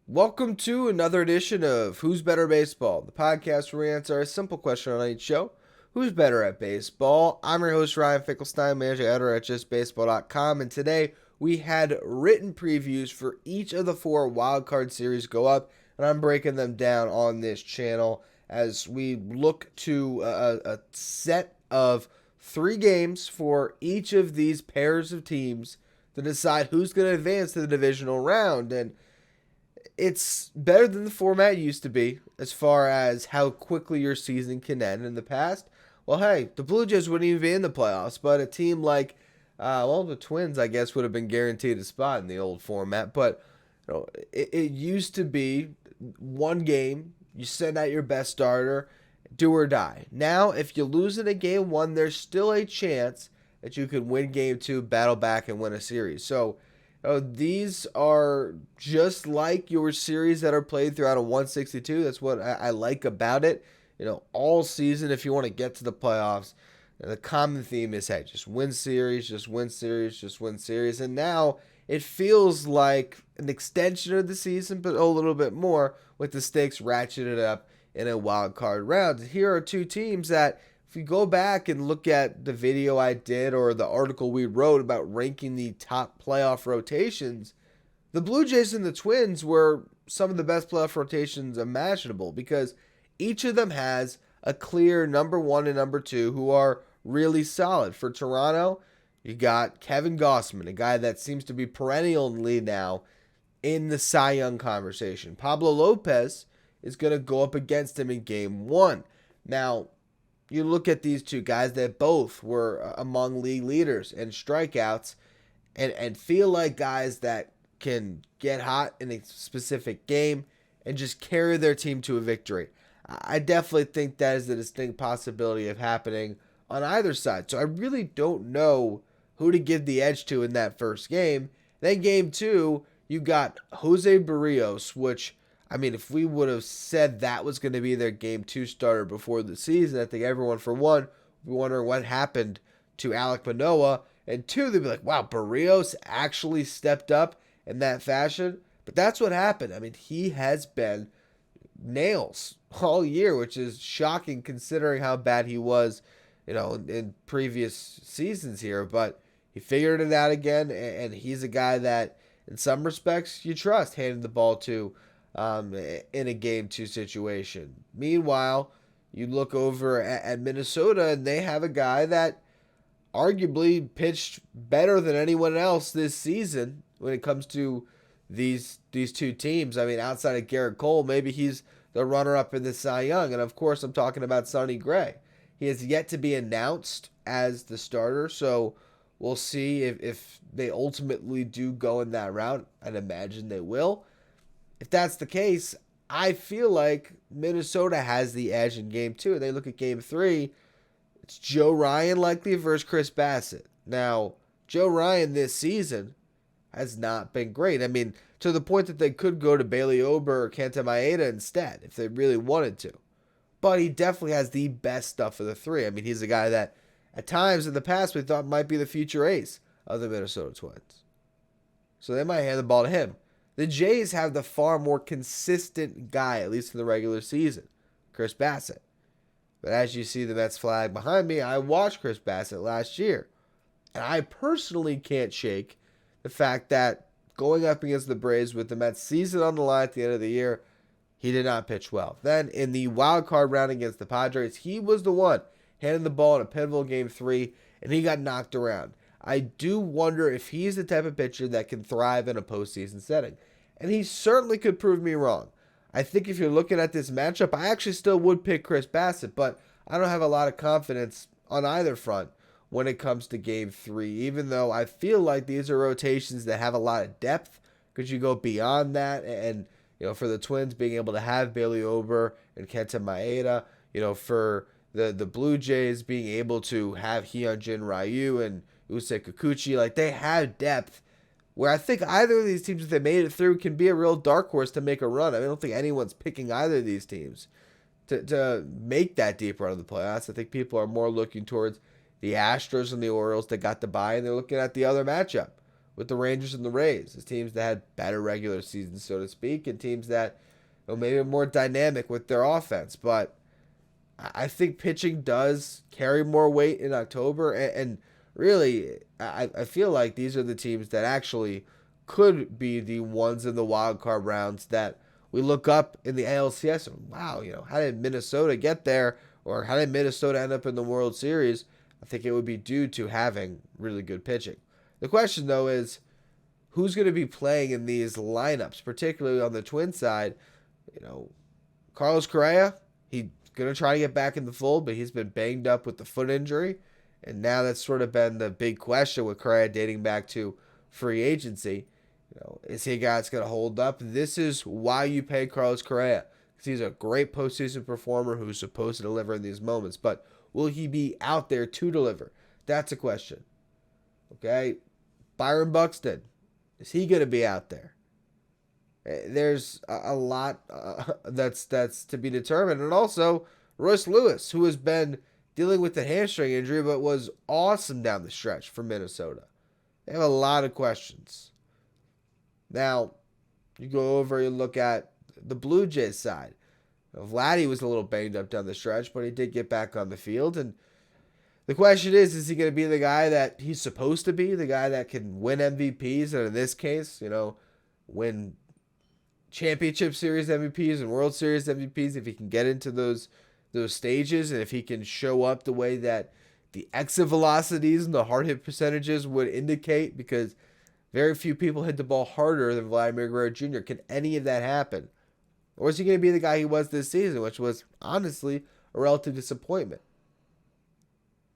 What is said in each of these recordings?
Welcome to another edition of Who's Better Baseball, the podcast where we answer a simple question on each show. Who's better at baseball? I'm your host, Ryan Finkelstein, managing editor at justbaseball.com, and today we had written previews for each of the four wildcard series go up, and I'm breaking them down on this channel as we look to a set of three games for each of these pairs of teams to decide who's going to advance to the divisional round. And it's better than the format used to be as far as how quickly your season can end. In the past, well, hey, the Blue Jays wouldn't even be in the playoffs, but a team like, the Twins, I guess, would have been guaranteed a spot in the old format. But it used to be one game, you send out your best starter, do or die. Now, if you lose in a game one, there's still a chance that you could win game two, battle back, and win a series. So these are just like your series that are played throughout a 162. That's what I like about it. All season, if you want to get to the playoffs, the common theme is, hey, just win series, just win series, just win series. And now it feels like an extension of the season, but a little bit more with the stakes ratcheted up in a wild card round. Here are two teams that, if you go back and look at the video I did or the article we wrote about ranking the top playoff rotations, the Blue Jays and the Twins were some of the best playoff rotations imaginable because each of them has a clear number one and number two who are really solid. For Toronto, you got Kevin Gausman, a guy that seems to be perennially now in the Cy Young conversation. Pablo Lopez is going to go up against him in game one. Now, you look at these two guys that both were among league leaders in strikeouts and feel like guys that can get hot in a specific game and just carry their team to a victory. I definitely think that is a distinct possibility of happening on either side. So I really don't know who to give the edge to in that first game. Then game two, you got Jose Berrios, which, I mean, if we would have said that was going to be their game two starter before the season, I think everyone, for one, would be wondering what happened to Alek Manoah. And two, they'd be like, wow, Berrios actually stepped up in that fashion. But that's what happened. I mean, he has been nails all year, which is shocking considering how bad he was, in previous seasons here. But he figured it out again, and he's a guy that, in some respects, you trust handing the ball to in a game two situation. Meanwhile, you look over at Minnesota, and they have a guy that arguably pitched better than anyone else this season when it comes to these two teams. I mean, outside of Garrett Cole, maybe he's the runner-up in the Cy Young. And, of course, I'm talking about Sonny Gray. He has yet to be announced as the starter, so we'll see if they ultimately do go in that route. I'd imagine they will. If that's the case, I feel like Minnesota has the edge in game two. They look at game three, it's Joe Ryan likely versus Chris Bassitt. Now, Joe Ryan this season has not been great. I mean, to the point that they could go to Bailey Ober or Kenta Maeda instead if they really wanted to. But he definitely has the best stuff of the three. I mean, he's a guy that at times in the past we thought might be the future ace of the Minnesota Twins. So they might hand the ball to him. The Jays have the far more consistent guy, at least in the regular season, Chris Bassitt. But as you see the Mets flag behind me, I watched Chris Bassitt last year. And I personally can't shake the fact that going up against the Braves with the Mets season on the line at the end of the year, he did not pitch well. Then in the wild card round against the Padres, he was the one handing the ball in a pivotal game three, and he got knocked around. I do wonder if he's the type of pitcher that can thrive in a postseason setting. And he certainly could prove me wrong. I think if you're looking at this matchup, I actually still would pick Chris Bassitt, but I don't have a lot of confidence on either front when it comes to game three, even though I feel like these are rotations that have a lot of depth. Could you go beyond that? And for the Twins being able to have Bailey Ober and Kenta Maeda, for the Blue Jays being able to have Hyunjin Ryu and Usei Kikuchi, like they have depth where I think either of these teams, if they made it through, can be a real dark horse to make a run. I don't think anyone's picking either of these teams to make that deep run of the playoffs. I think people are more looking towards the Astros and the Orioles that got the bye, and they're looking at the other matchup with the Rangers and the Rays, as teams that had better regular seasons, so to speak, and teams that maybe are more dynamic with their offense. But I think pitching does carry more weight in October, and really, I feel like these are the teams that actually could be the ones in the wild card rounds that we look up in the ALCS and, wow, how did Minnesota get there, or how did Minnesota end up in the World Series? I think it would be due to having really good pitching. The question, though, is who's going to be playing in these lineups, particularly on the Twin side. Carlos Correa, he's going to try to get back in the fold, but he's been banged up with the foot injury. And now that's sort of been the big question with Correa dating back to free agency. Is he a guy that's going to hold up? This is why you pay Carlos Correa, because he's a great postseason performer who's supposed to deliver in these moments. But will he be out there to deliver? That's a question. Okay, Byron Buxton, is he going to be out there? There's a lot that's to be determined. And also, Royce Lewis, who has been dealing with the hamstring injury, but was awesome down the stretch for Minnesota. They have a lot of questions. Now, you go over and look at the Blue Jays side. Vladdy was a little banged up down the stretch, but he did get back on the field. And the question is he going to be the guy that he's supposed to be, the guy that can win MVPs, and in this case, win championship series MVPs and World Series MVPs, if he can get into those stages, and if he can show up the way that the exit velocities and the hard hit percentages would indicate, because very few people hit the ball harder than Vladimir Guerrero Jr. Can any of that happen? Or is he going to be the guy he was this season, which was honestly a relative disappointment?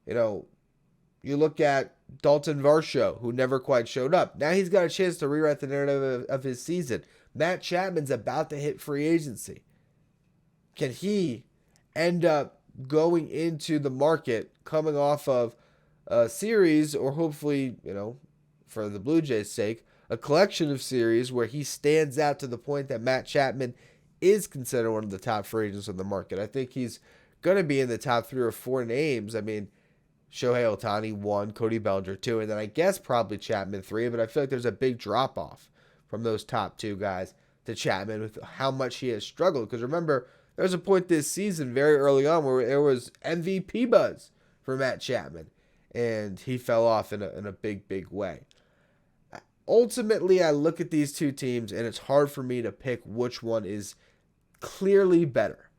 You look at Dalton Varsho, who never quite showed up. Now he's got a chance to rewrite the narrative of his season. Matt Chapman's about to hit free agency. Can he end up going into the market coming off of a series, or hopefully, for the Blue Jays' sake, a collection of series where he stands out to the point that Matt Chapman is considered one of the top free agents on the market? I think he's going to be in the top 3 or 4 names. I mean, Shohei Ohtani 1, Cody Bellinger 2, and then I guess probably Chapman 3, but I feel like there's a big drop-off from those top 2 guys to Chapman with how much he has struggled. Because remember, there was a point this season very early on where there was MVP buzz for Matt Chapman, and he fell off in a big, big way. Ultimately, I look at these 2 teams, and it's hard for me to pick which one is clearly better.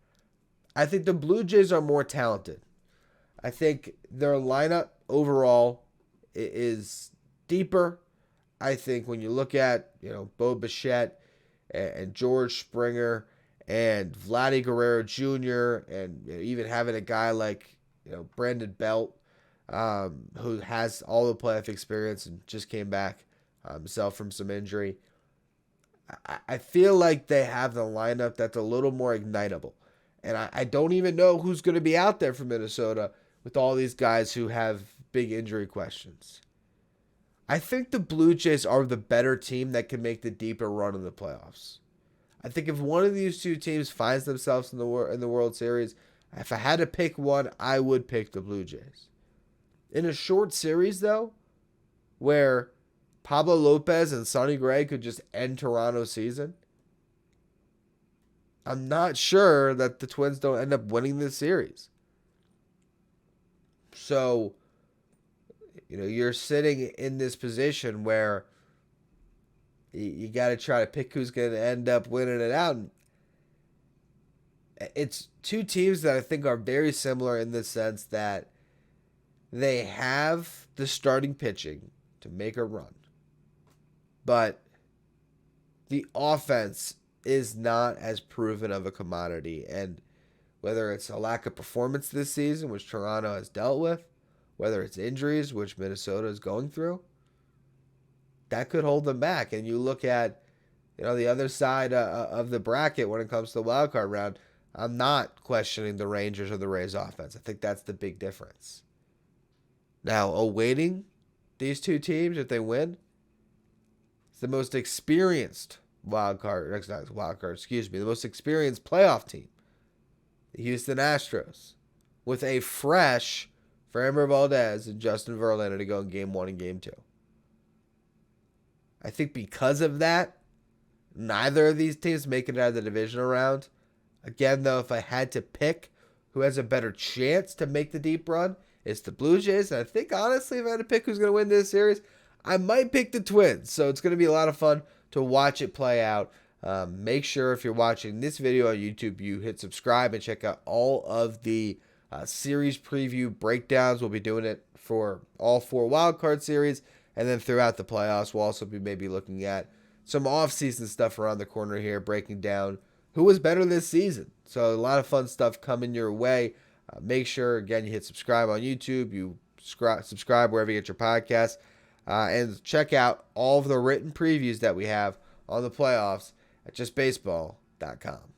I think the Blue Jays are more talented. I think their lineup overall is deeper. I think when you look at, Bo Bichette and George Springer and Vladdy Guerrero Jr. and even having a guy like, Brandon Belt, who has all the playoff experience and just came back himself from some injury, I feel like they have the lineup that's a little more ignitable. And I don't even know who's going to be out there for Minnesota with all these guys who have big injury questions. I think the Blue Jays are the better team that can make the deeper run in the playoffs. I think if one of these 2 teams finds themselves in the World Series, if I had to pick one, I would pick the Blue Jays. In a short series, though, where Pablo Lopez and Sonny Gray could just end Toronto's season, I'm not sure that the Twins don't end up winning this series. So, you're sitting in this position where you got to try to pick who's going to end up winning it out. It's 2 teams that I think are very similar in the sense that they have the starting pitching to make a run, but the offense is not as proven of a commodity. And whether it's a lack of performance this season, which Toronto has dealt with, whether it's injuries, which Minnesota is going through, that could hold them back. And you look at, the other side of the bracket when it comes to the wild card round, I'm not questioning the Rangers or the Rays offense. I think that's the big difference. Now, awaiting these 2 teams, if they win, it's the most experienced the most experienced playoff team, the Houston Astros, with a fresh Framber Valdez and Justin Verlander to go in Game 1 and Game 2. I think because of that, neither of these teams make it out of the divisional round. Again, though, if I had to pick who has a better chance to make the deep run, it's the Blue Jays. And I think, honestly, if I had to pick who's going to win this series, I might pick the Twins. So it's going to be a lot of fun to watch it play out. Make sure if you're watching this video on YouTube, you hit subscribe and check out all of the series preview breakdowns. We'll be doing it for all 4 wildcard series. And then throughout the playoffs, we'll also be maybe looking at some off-season stuff around the corner here, breaking down who was better this season. So a lot of fun stuff coming your way. Make sure, again, you hit subscribe on YouTube. You subscribe wherever you get your podcasts. And check out all of the written previews that we have on the playoffs at justbaseball.com.